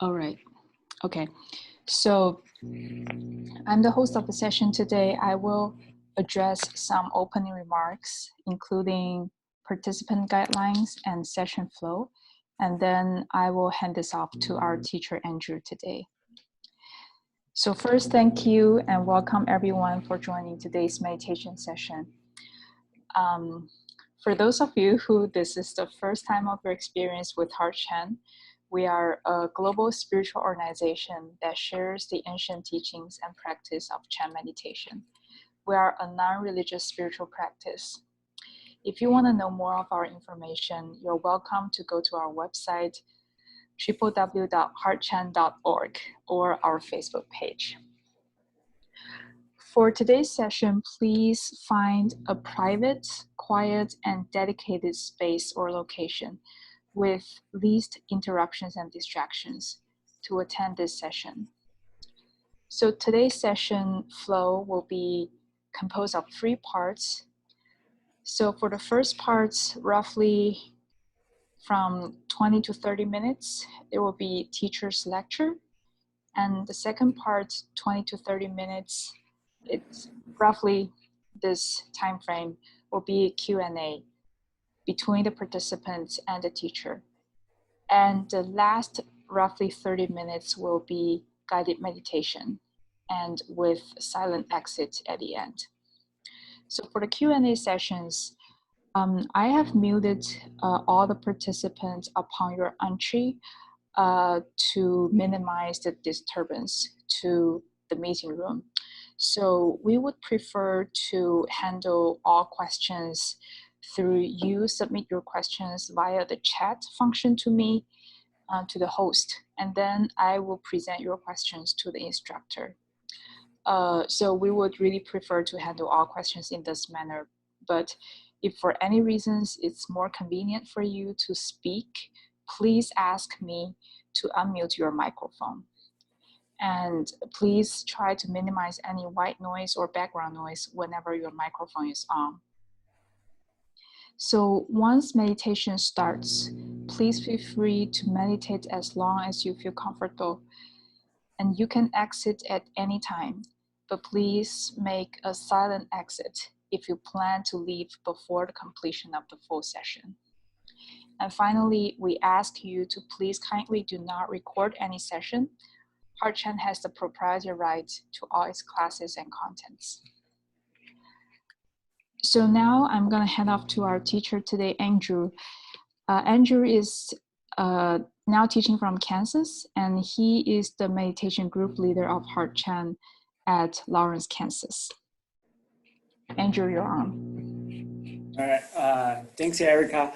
All right. Okay. So I'm the host of the session today. I will address some opening remarks, including participant guidelines and session flow. And then I will hand this off to our teacher, Andrew, today. So first, thank you and welcome everyone for joining today's meditation session. For those of you who this is the first time of your experience with Heart Chan, we are a global spiritual organization that shares the ancient teachings and practice of Chan meditation. We are a non-religious spiritual practice. If you want to know more of our information, you're welcome to go to our website, www.heartchan.org, or our Facebook page. For today's session, please find a private, quiet, and dedicated space or location with least interruptions and distractions to attend this session. So today's session flow will be composed of 3 parts. So for the first part, roughly from 20 to 30 minutes, it will be teacher's lecture. And the second part, 20 to 30 minutes, it's roughly this time frame will be a Q&A between the participants and the teacher. And the last roughly 30 minutes will be guided meditation and with silent exit at the end. So for the Q&A sessions, I have muted all the participants upon your entry to minimize the disturbance to the meeting room. So we would prefer to handle all questions through you submit your questions via the chat function to me, to the host, and then I will present your questions to the instructor. So we would really prefer to handle all questions in this manner, but if for any reasons it's more convenient for you to speak, please ask me to unmute your microphone. And please try to minimize any white noise or background noise whenever your microphone is on. So once meditation starts, please feel free to meditate as long as you feel comfortable. And you can exit at any time, but please make a silent exit if you plan to leave before the completion of the full session. And finally, we ask you to please kindly do not record any session. Heart Chan has the proprietary right to all its classes and contents. So now I'm going to hand off to our teacher today, Andrew. Andrew is now teaching from Kansas, and he is the meditation group leader of Heart Chan at Lawrence, Kansas. Andrew, you're on. All right. Thanks, Erica.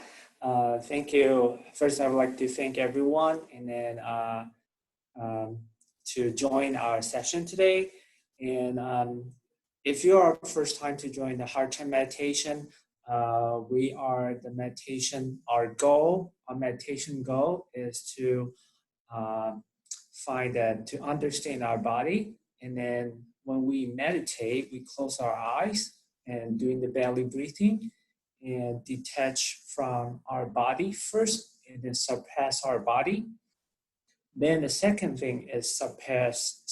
Thank you. First, I would like to thank everyone, and then to join our session today. And if you are first time to join the Heart Chan meditation, our meditation goal is to to understand our body. And then when we meditate, we close our eyes and doing the belly breathing and detach from our body first, and then surpass our body. Then the second thing is surpass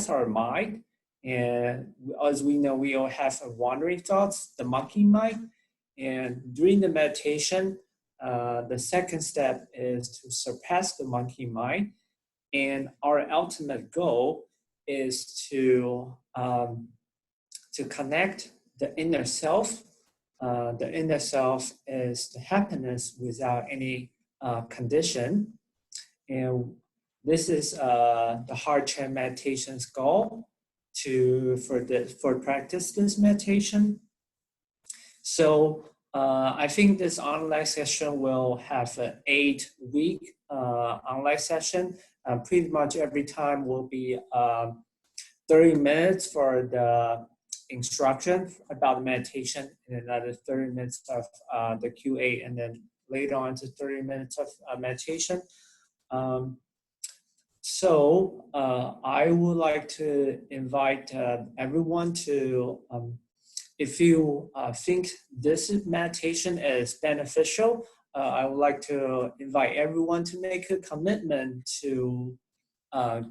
our mind. And as we know, we all have wandering thoughts, the monkey mind. And during the meditation, the second step is to surpass the monkey mind. And our ultimate goal is to connect the inner self. The inner self is the happiness without any condition. And this is the Heart Chan meditation's goal for practice this meditation. So I think this online session will have an 8-week online session. Pretty much every time will be 30 minutes for the instruction about meditation, and another 30 minutes of the QA, and then later on to 30 minutes of meditation. So I would like to invite everyone to, if you think this meditation is beneficial, I would like to invite everyone to make a commitment to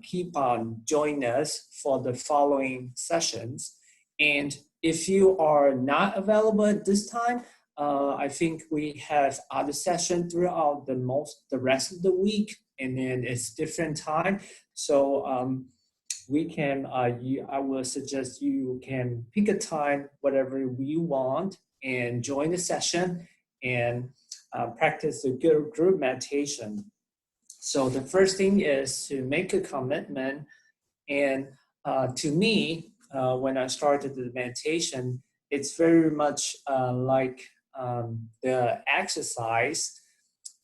keep on joining us for the following sessions. And if you are not available at this time, I think we have other sessions throughout the rest of the week, and then it's different time. So we can, I will suggest you can pick a time, whatever you want, and join the session and practice the group meditation. So the first thing is to make a commitment. And to me, when I started the meditation, it's very much like the exercise.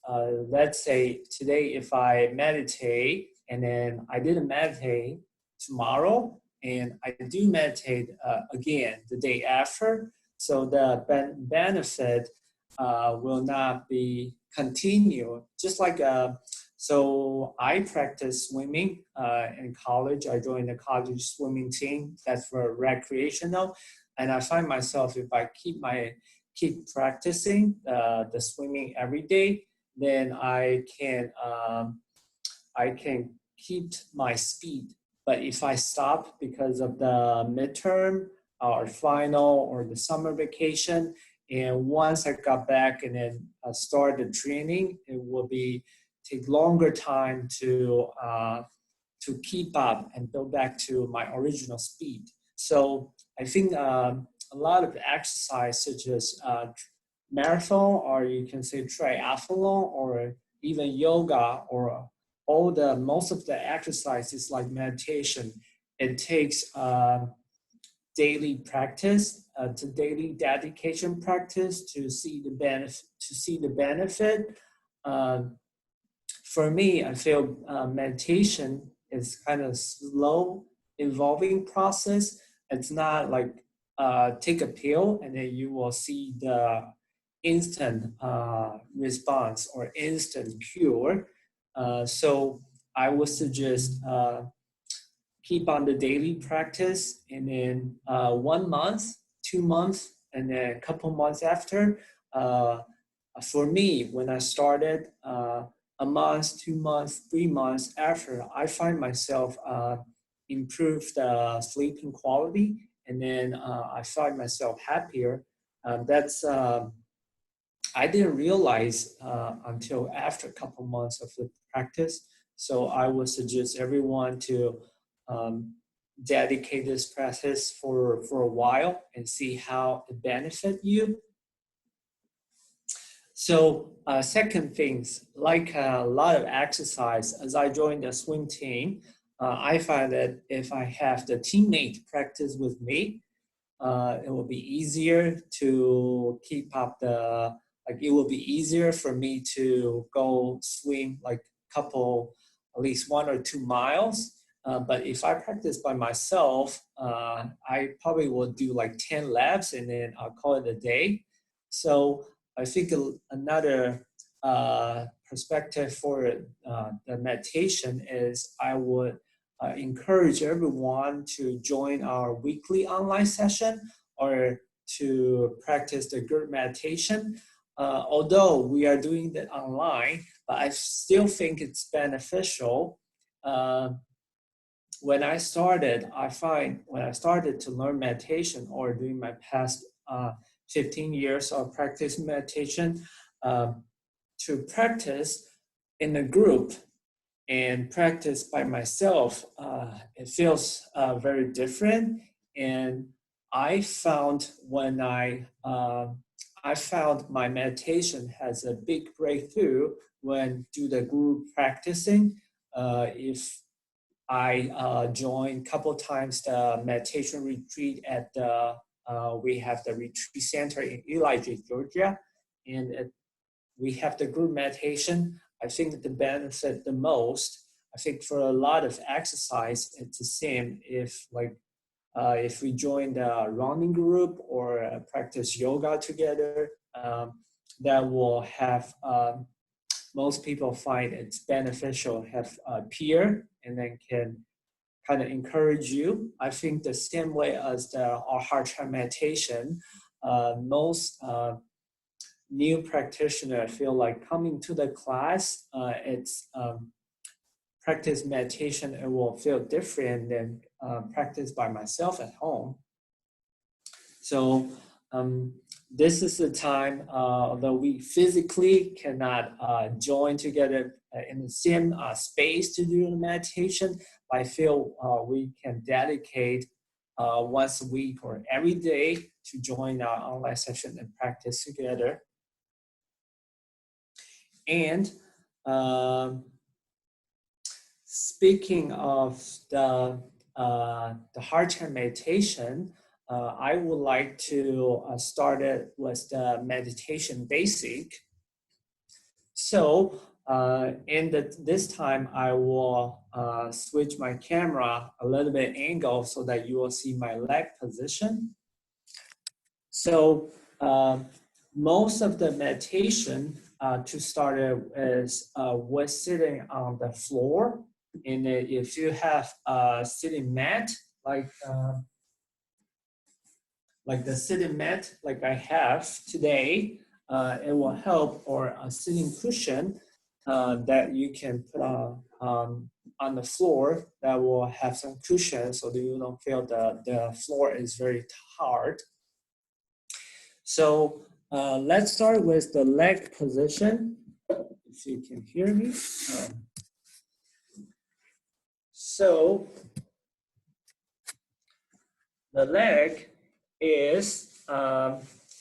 Let's say today, if I meditate and then I didn't meditate tomorrow, and I do meditate again the day after, so the benefit will not be continued. Just like so I practice swimming in college. I joined the college swimming team. That's for recreational. And I find myself, if I keep practicing the swimming every day, then I can keep my speed. But if I stop because of the midterm or final or the summer vacation, and once I got back and then start the training, it will take longer time to keep up and go back to my original speed. So I think a lot of exercise such as marathon, or you can say triathlon, or even yoga, or most of the exercises like meditation, it takes daily practice, to daily dedication practice to see the benefit. For me, I feel meditation is kind of slow evolving process. It's not like take a pill and then you will see the instant response or instant cure. So I would suggest keep on the daily practice, and then 1 month, 2 months, and then a couple months after. For me, when I started, a month, 2 months, 3 months after, I find myself improve the sleeping quality, and then I find myself happier. That's I didn't realize until after a couple months of the practice. So I would suggest everyone to dedicate this practice for a while and see how it benefits you. So second things, like a lot of exercise, as I joined the swim team, I find that if I have the teammate practice with me, it will be easier to keep up it will be easier for me to go swim like at least 1 or 2 miles. But if I practice by myself, I probably will do like 10 laps and then I'll call it a day. So I think another perspective for the meditation is I would encourage everyone to join our weekly online session or to practice the group meditation. Although we are doing that online, but I still think it's beneficial. When I started to learn meditation or during my past 15 years of practice meditation, to practice in a group and practice by myself, it feels very different. And I found I found my meditation has a big breakthrough when do the group practicing. If I joined a couple times the meditation retreat at we have the retreat center in Elijah, Georgia, and we have the group meditation. I think the benefit the most. I think for a lot of exercise, it's the same. If we join the running group or practice yoga together, that will have most people find it's beneficial. Have a peer and then can kind of encourage you. I think the same way as our heart chant meditation, most new practitioner feel like coming to the class, it's practice meditation, it will feel different than practice by myself at home. So this is the time, although we physically cannot join together in the same space to do the meditation, I feel we can dedicate once a week or every day to join our online session and practice together. And speaking of the heart chair meditation, I would like to start it with the meditation basic. So this time, I will switch my camera a little bit angle so that you will see my leg position. So most of the meditation to start it is with sitting on the floor. And if you have a sitting mat, like the sitting mat like I have today, it will help, or a sitting cushion that you can put on the floor that will have some cushion so that you don't feel the floor is very hard. So let's start with the leg position, if you can hear me. So the leg is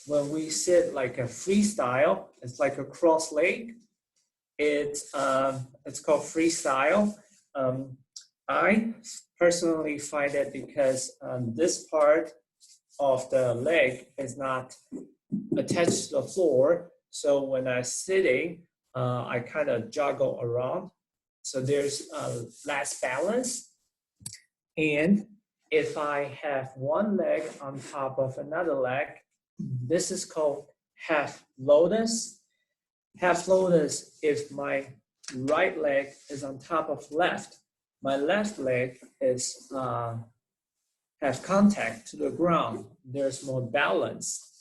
when we sit like a freestyle, it's like a cross leg. It's called freestyle. I personally find it because this part of the leg is not attached to the floor. So when I'm sitting, I kind of juggle around. So there's less balance. And if I have one leg on top of another leg, this is called half lotus. Half lotus, if my right leg is on top of left, my left leg is have contact to the ground. There's more balance.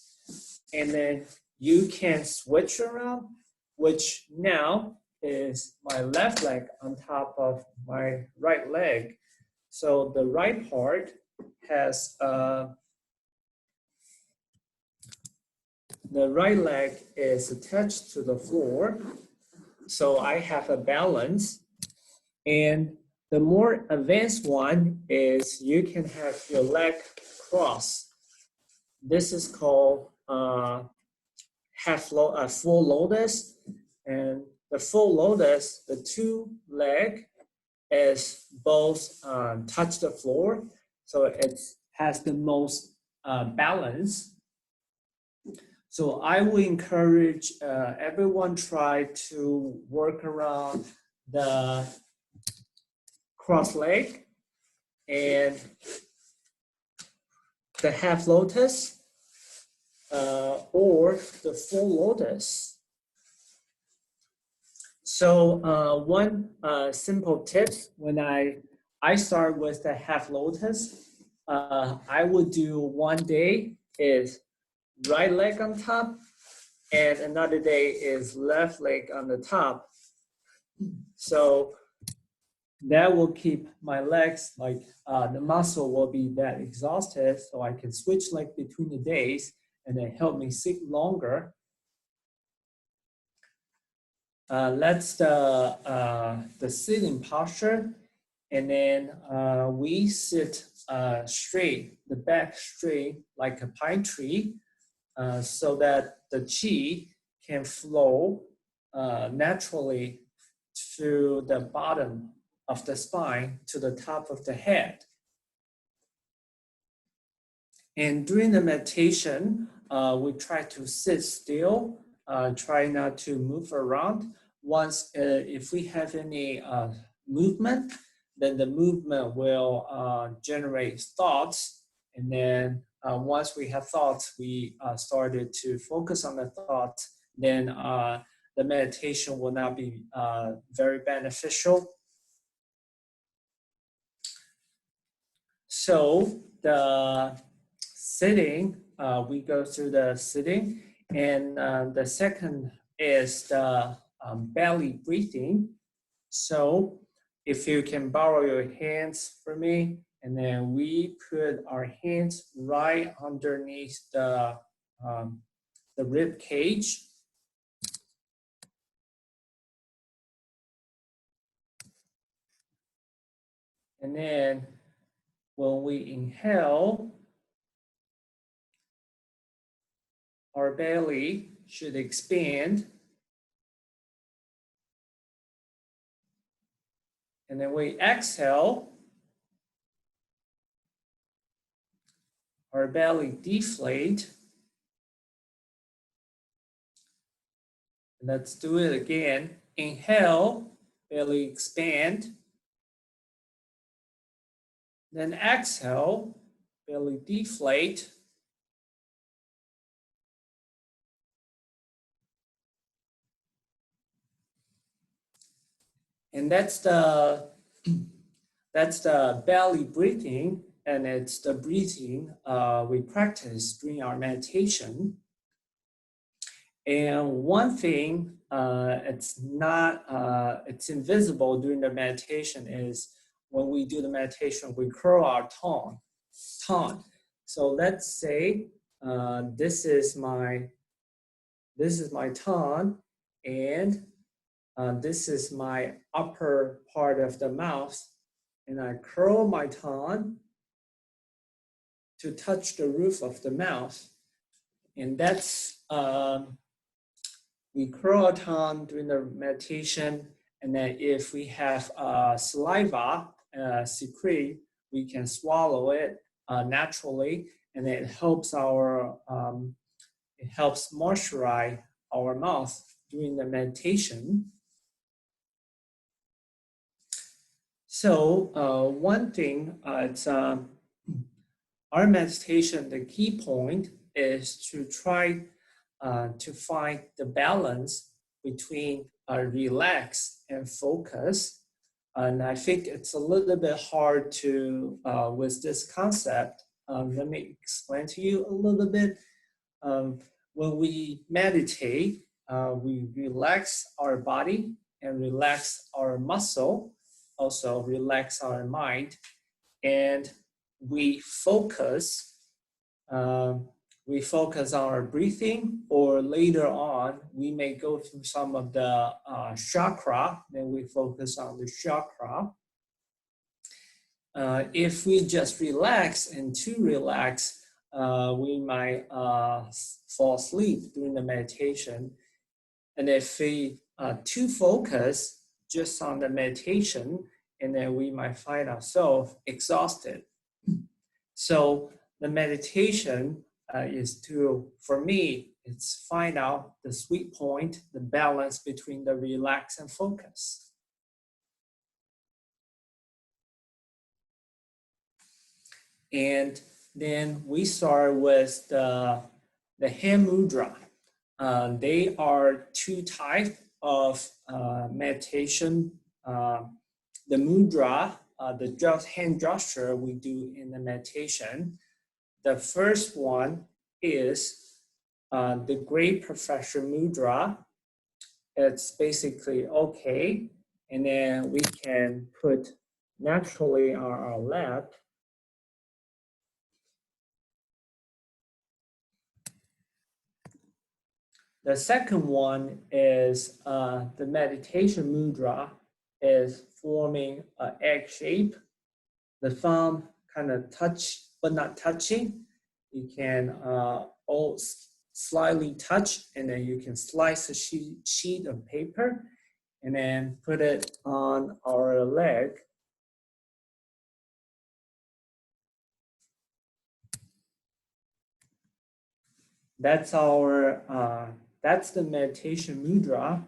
And then you can switch around, which now is my left leg on top of my right leg. So the right part has the right leg is attached to the floor. So I have a balance. And the more advanced one is you can have your leg cross. This is called full lotus. And the full lotus, the two leg is both touch the floor. So it has the most balance. So I would encourage everyone try to work around the cross leg and the half lotus or the full lotus. So one simple tip when I start with the half lotus, I would do one day is right leg on top, and another day is left leg on the top. So that will keep my legs, like the muscle will be that exhausted, so I can switch leg between the days and then help me sit longer. That's the sitting posture. And then we sit straight, the back straight like a pine tree. So that the qi can flow naturally to the bottom of the spine to the top of the head. And during the meditation, we try to sit still, try not to move around. Once, if we have any movement, then the movement will generate thoughts. And then once we have thoughts, we started to focus on the thoughts, then the meditation will not be very beneficial. So the sitting, we go through the sitting, and the second is the belly breathing. So if you can borrow your hands for me, and then we put our hands right underneath the rib cage. And then when we inhale, our belly should expand. And then we exhale, our belly deflate. Let's do it again. Inhale, belly expand. Then exhale, belly deflate. And that's the belly breathing, and it's the breathing we practice during our meditation. And one thing it's invisible during the meditation is when we do the meditation, we curl our tongue. So let's say this is my tongue, and this is my upper part of the mouth, and I curl my tongue to touch the roof of the mouth. And that's, we curl our tongue during the meditation, and then if we have saliva secrete, we can swallow it naturally, and it helps moisturize our mouth during the meditation. So one thing, it's our meditation, the key point is to try to find the balance between relax and focus. And I think it's a little bit hard to, with this concept. Let me explain to you a little bit. When we meditate, we relax our body and relax our muscle, also relax our mind, and we focus on our breathing, or later on, we may go through some of the chakra, then we focus on the chakra. If we just relax and too relax, we might fall asleep during the meditation. And if we too focus just on the meditation, and then we might find ourselves exhausted. So the meditation is to, for me, it's find out the sweet point, the balance between the relax and focus. And then we start with the hand mudra. They are two types of meditation. The mudra, the hand gesture we do in the meditation. The first one is the great professor mudra. It's basically okay, and then we can put naturally on our lap. The second one is the meditation mudra is forming an egg shape. The thumb kind of touch, but not touching. You can slightly touch, and then you can slice a sheet of paper and then put it on our leg. That's that's the meditation mudra.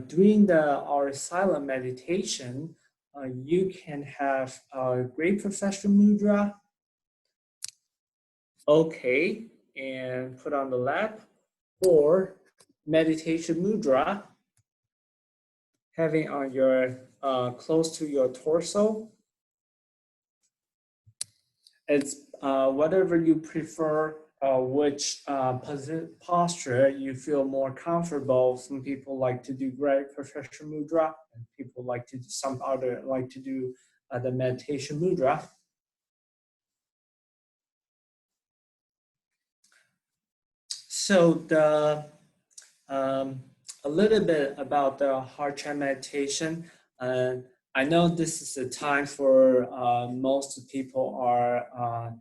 During our silent meditation, you can have a great professor mudra, okay, and put on the lap, or meditation mudra, having on your close to your torso. It's whatever you prefer. which posture you feel more comfortable. Some people like to do great professional mudra, and people like to do some other like to do the meditation mudra. So a little bit about the heart chant meditation. I know this is a time for most people are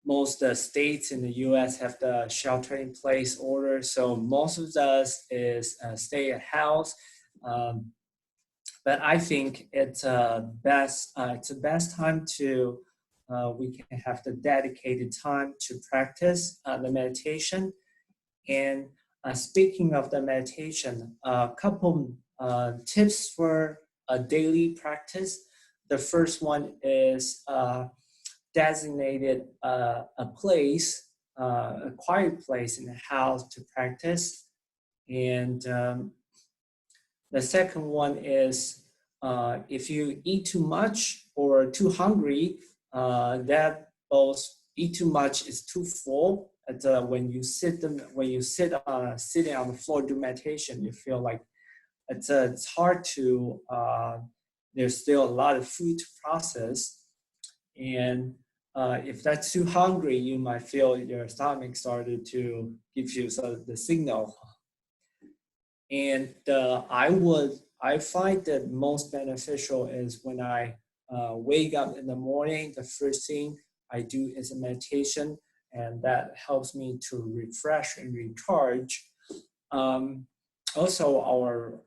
most states in the U.S. have the shelter-in-place order, so most of us is stay at house. But I think it's it's the best time to we can have the dedicated time to practice the meditation. And speaking of the meditation, a couple tips for a daily practice. The first one is designated a place, a quiet place in the house to practice. And the second one is if you eat too much or too hungry, that both eat too much is too full. When you sit sitting on the floor do meditation, you feel like it's hard to. There's still a lot of food to process, and if that's too hungry, you might feel your stomach started to give you the signal. And I find that most beneficial is when I wake up in the morning, the first thing I do is a meditation, and that helps me to refresh and recharge. Also, our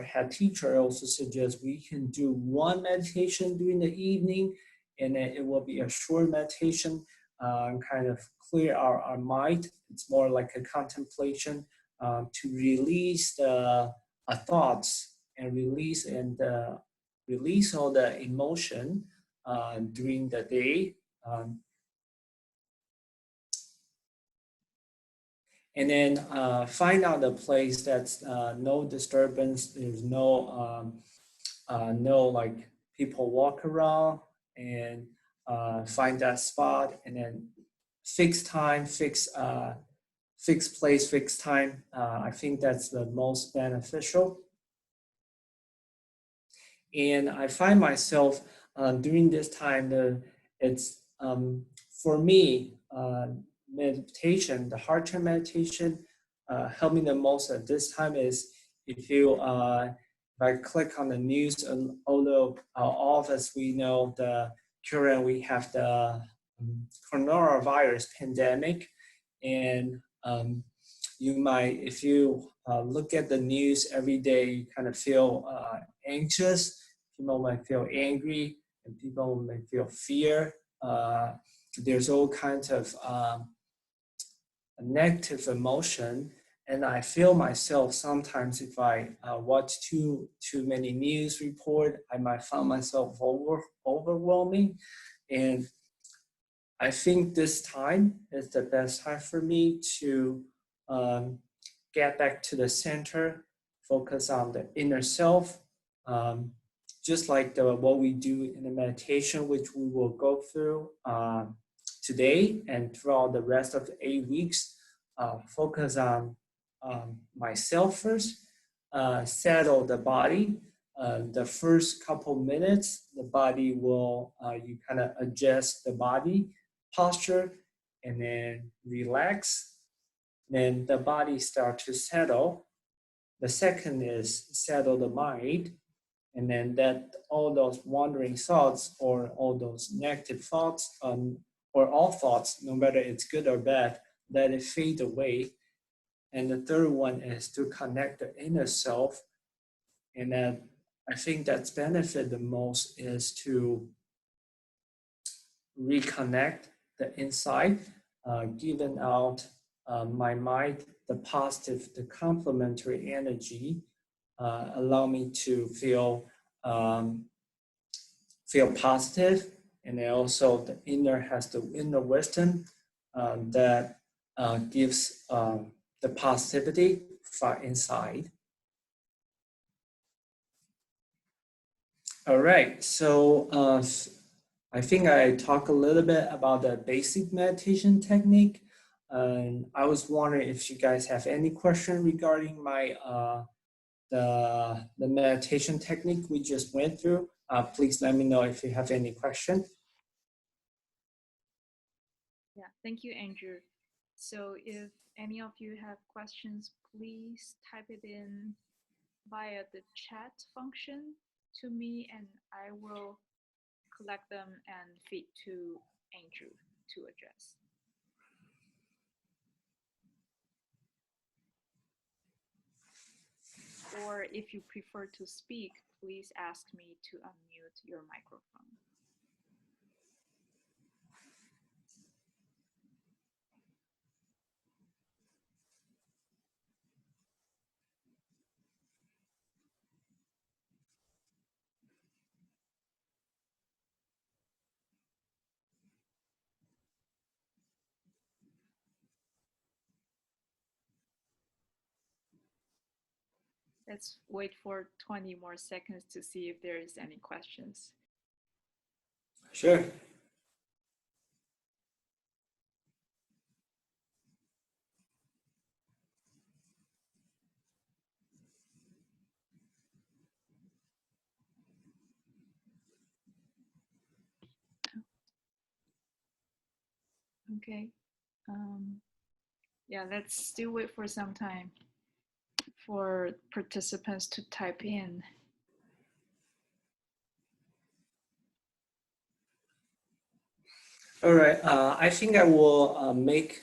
head teacher also suggests we can do one meditation during the evening, and then it will be a short meditation, kind of clear our mind. It's more like a contemplation to release the thoughts and release all the emotion during the day. And then find out a place that's no disturbance. There's no like people walk around, and find that spot, and then fix time, fix place, fix time. I think that's the most beneficial. And I find myself during this time, it's for me, meditation, the heart chant meditation, helped me the most at this time is if I click on the news, although all of us, we know the current, we have the coronavirus pandemic, and you might, if you look at the news every day, you kind of feel anxious. People might feel angry, and people may feel fear. There's all kinds of negative emotion, and I feel myself sometimes if I watch too many news report, I might find myself overwhelming, and I think this time is the best time for me to get back to the center, focus on the inner self, just like what we do in the meditation, which we will go through today and throughout the rest of the 8 weeks. Focus on myself first, settle the body. The first couple minutes, the body will, you kind of adjust the body posture and then relax. Then the body starts to settle. The second is settle the mind. And then that all those wandering thoughts or all those negative thoughts or all thoughts, no matter it's good or bad, let it fade away. And the third one is to connect the inner self. And then I think that's benefit the most is to reconnect the inside, giving out my mind the positive, the complementary energy, allow me to feel positive, and then also the inner has the inner wisdom that gives the positivity from inside. All right, so I think I talked a little bit about the basic meditation technique. And I was wondering if you guys have any question regarding my the meditation technique we just went through. Please let me know if you have any question. Yeah, thank you, Andrew. So if any of you have questions, please type it in via the chat function to me, and I will collect them and feed to Andrew to address. Or if you prefer to speak, please ask me to unmute your microphone. Let's wait for 20 more seconds to see if there is any questions. Sure. Okay. Yeah, let's still wait for some time for participants to type in. All right. I think I will make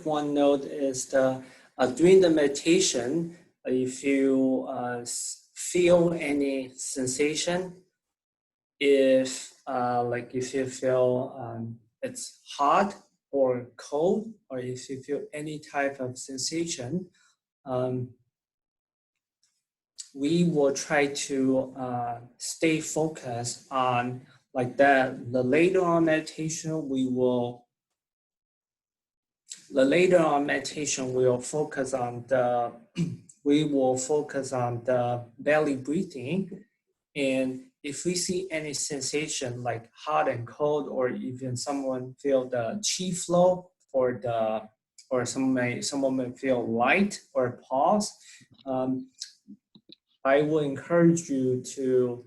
one note is during the meditation, if you feel any sensation, if you feel it's hot or cold, or if you feel any type of sensation, we will try to stay focused on like that. The later on meditation, we will focus on the we will focus on the belly breathing. And if we see any sensation like hot and cold, or even someone feel the chi flow, or someone may feel light or pause, I will encourage you to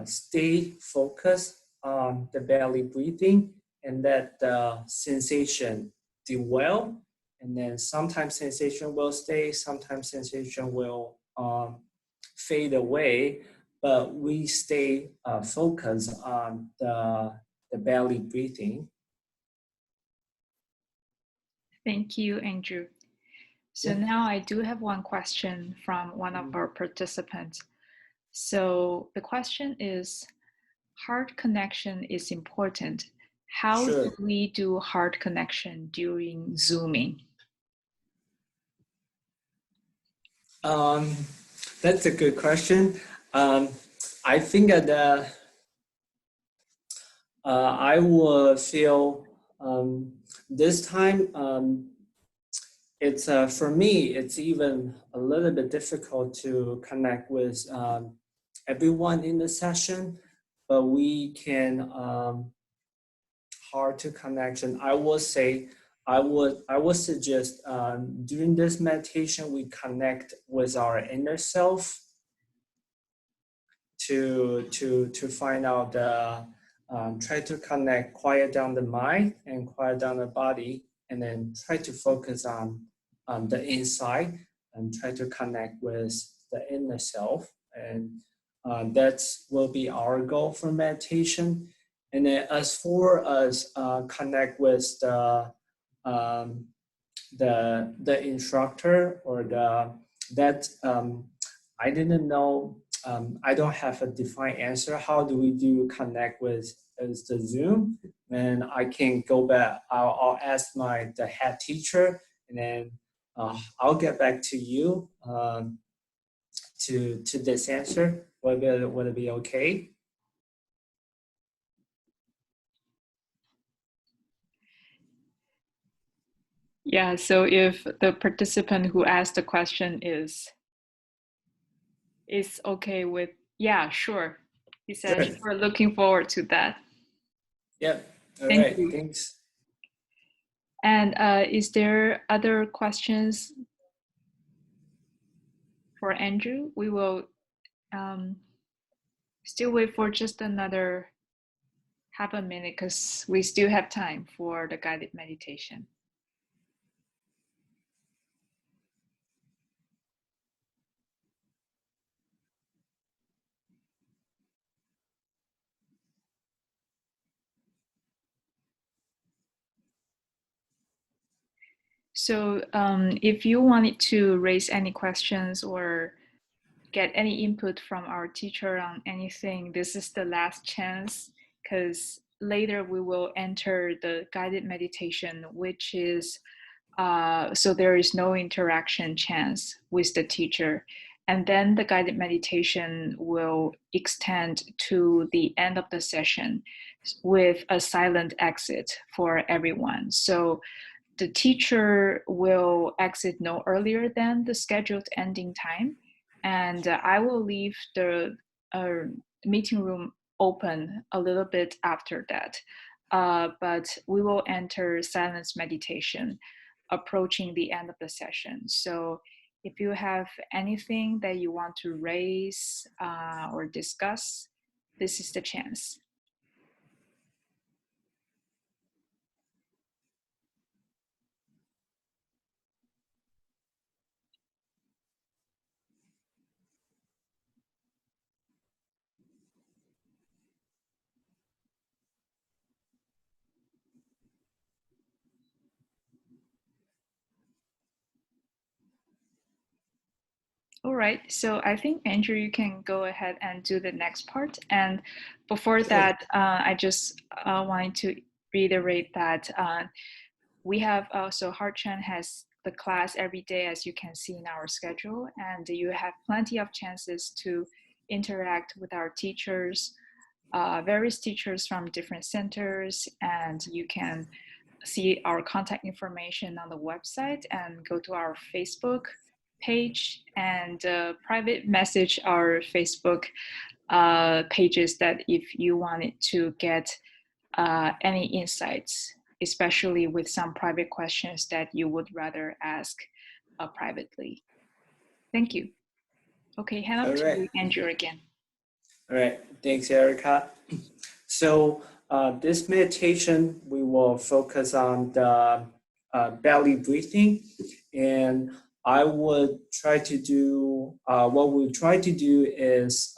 stay focused on the belly breathing and let the sensation dwell. And then sometimes sensation will stay, sometimes sensation will fade away, but we stay focused on the belly breathing. Thank you, Andrew. So Yeah. now I do have one question from one of our participants. So the question is, heart connection is important. How Sure. do we do heart connection during Zooming? That's a good question. I think that I would feel this time it's for me, it's even a little bit difficult to connect with everyone in the session, but we can hard to connection. I would say I would suggest during this meditation we connect with our inner self to find out the try to connect, quiet down the mind and quiet down the body, and then try to focus on the inside and try to connect with the inner self. And that will be our goal for meditation. And then as for us connect with the instructor or that I didn't know. I don't have a defined answer. How do we do connect with the Zoom? And I can go back. I'll ask the head teacher, and then I'll get back to you to this answer. Would it be okay? Yeah, so if the participant who asked the question is okay with, yeah, sure, He said, Sure. we're looking forward to that. Yep. All Thank right. you. Thanks. And is there other questions for Andrew? We will still wait for just another half a minute because we still have time for the guided meditation. So if you wanted to raise any questions or get any input from our teacher on anything, this is the last chance because later we will enter the guided meditation, which is so there is no interaction chance with the teacher. And then the guided meditation will extend to the end of the session with a silent exit for everyone. So the teacher will exit no earlier than the scheduled ending time, and I will leave the meeting room open a little bit after that. But we will enter silence meditation approaching the end of the session. So if you have anything that you want to raise or discuss, this is the chance. All right, so I think Andrew, you can go ahead and do the next part. And before Sure. that, I just wanted to reiterate that we have so Harchan has the class every day, as you can see in our schedule, and you have plenty of chances to interact with our teachers, various teachers from different centers, and you can see our contact information on the website and go to our Facebook page and private message our Facebook pages that if you wanted to get any insights, especially with some private questions that you would rather ask privately. Thank you. Okay, hand up All to right. you, Andrew, again. All right. Thanks, Erica. So this meditation, we will focus on the belly breathing, and I would try to do, what we'll try to do is,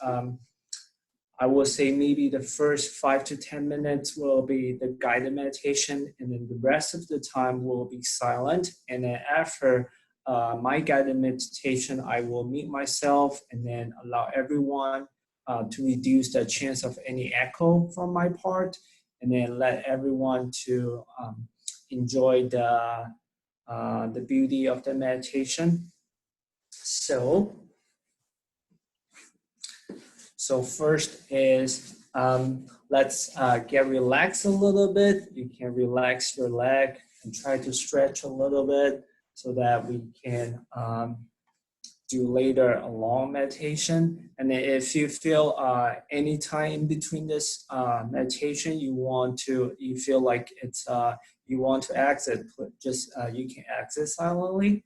I will say maybe the first 5 to 10 minutes will be the guided meditation, and then the rest of the time will be silent. And then after my guided meditation, I will mute myself and then allow everyone to reduce the chance of any echo from my part, and then let everyone to enjoy the beauty of the meditation. So first is let's get relaxed a little bit. You can relax your leg and try to stretch a little bit so that we can do later a long meditation. And then if you feel any time in between this meditation, you feel like it's you want to exit, just you can exit silently.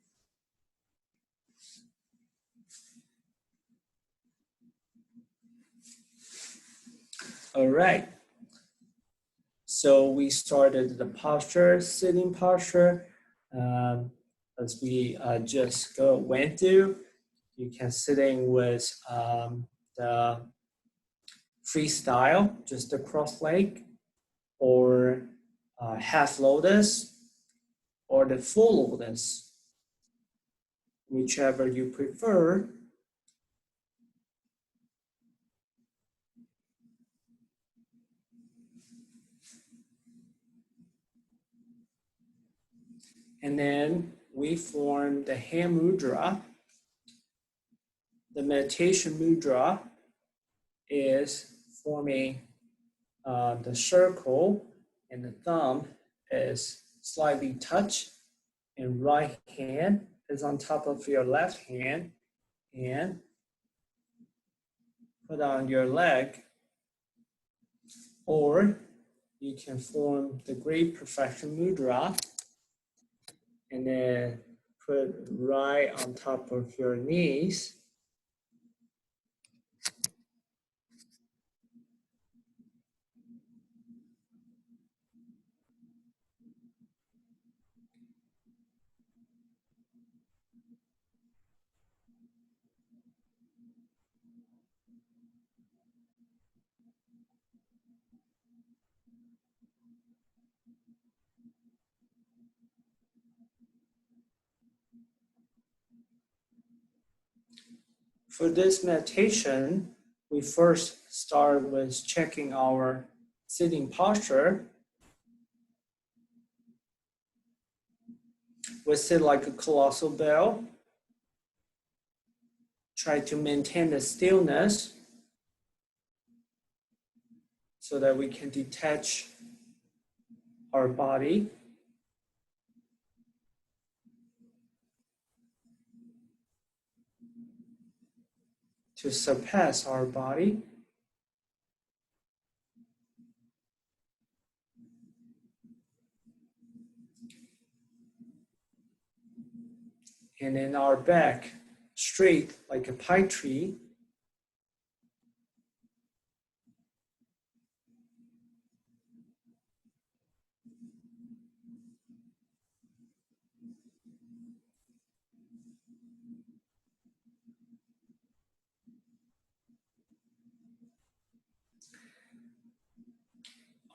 All right. So we started the posture, sitting posture. As we just went through, you can sitting with the freestyle, just the cross leg, or half lotus, or the full lotus, whichever you prefer. And then we form the hand mudra. The meditation mudra is forming the circle, and the thumb is slightly touched, and right hand is on top of your left hand, and put on your leg Or you can form the great perfection mudra and then put right on top of your knees. For this meditation, we first start with checking our sitting posture. We sit like a colossal bell. Try to maintain the stillness so that we can detach our body. To surpass our body. And then our back straight like a pine tree.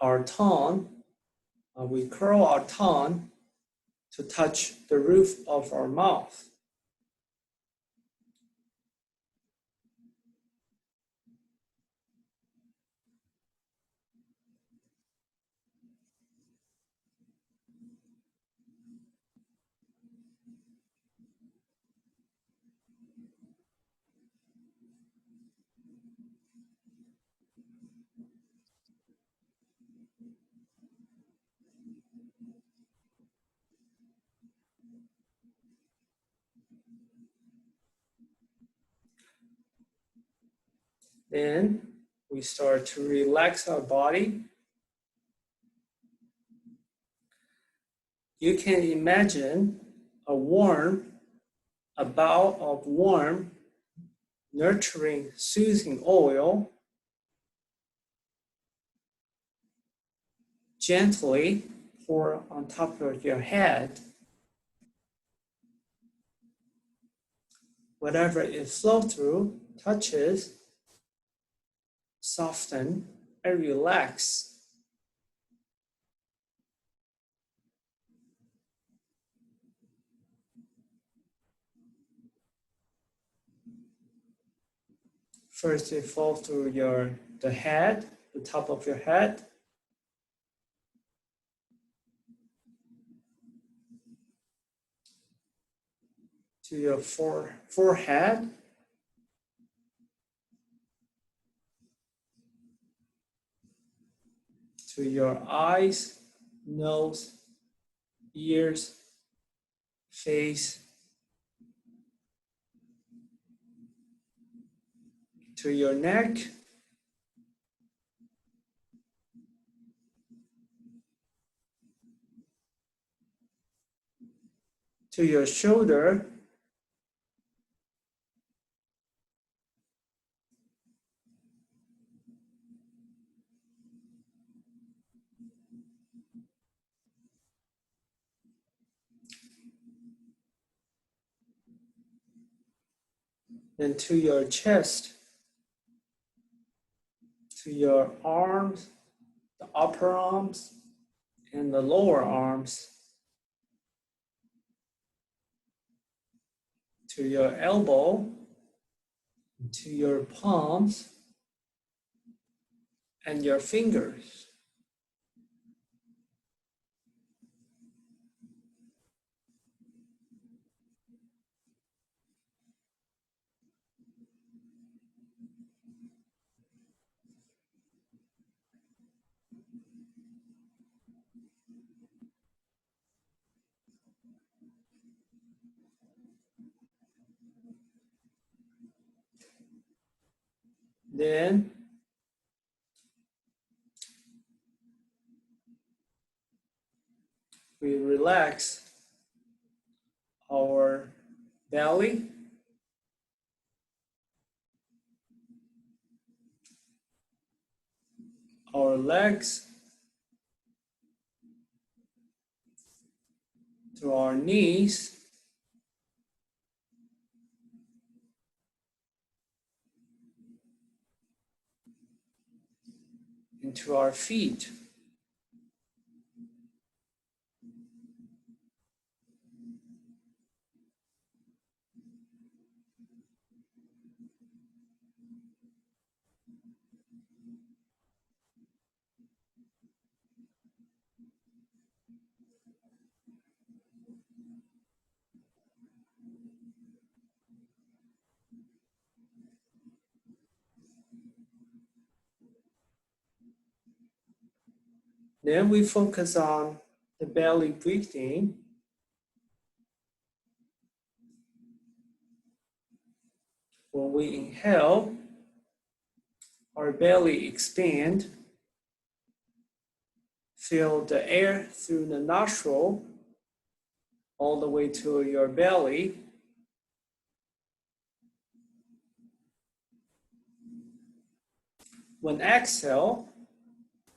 Our tongue, we curl our tongue to touch the roof of our mouth. Then we start to relax our body. You can imagine a bowl of warm, nurturing, soothing oil gently pour on top of your head. Whatever it flows through, touches, soften, and relax. First, it falls through the head, the top of your head, to your forehead, to your eyes, nose, ears, face, to your neck, to your shoulder, then to your chest, to your arms, the upper arms, and the lower arms, to your elbow, to your palms, and your fingers. Then relax our belly, our legs, to our knees, into our feet. Then we focus on the belly breathing. When we inhale, our belly expand. Feel the air through the nostril all the way to your belly. When exhale,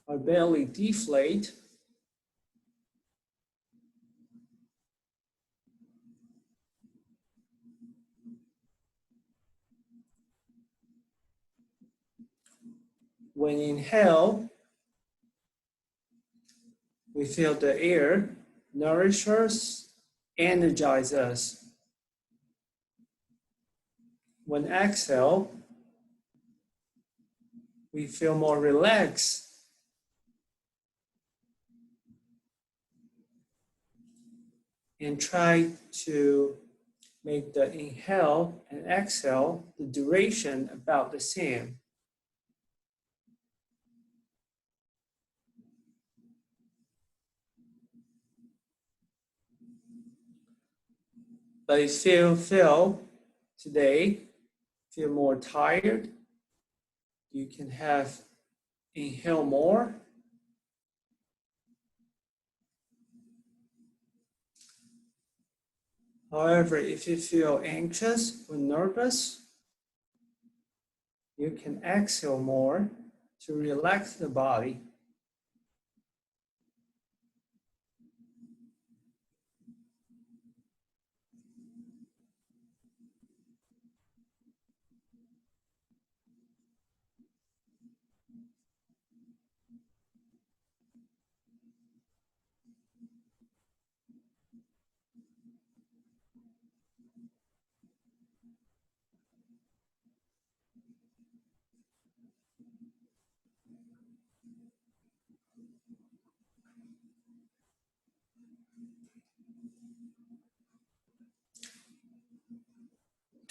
our belly deflate. When inhale, we feel the air nourish us, energize us. When exhale, we feel more relaxed. And try to make the inhale and exhale, the duration about the same. But if you feel today, feel more tired, you can have inhale more. However, if you feel anxious or nervous, you can exhale more to relax the body.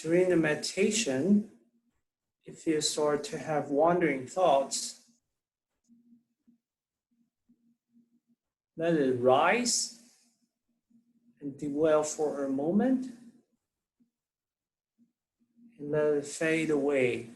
During the meditation, if you start to have wandering thoughts, let it rise and dwell for a moment, and let it fade away.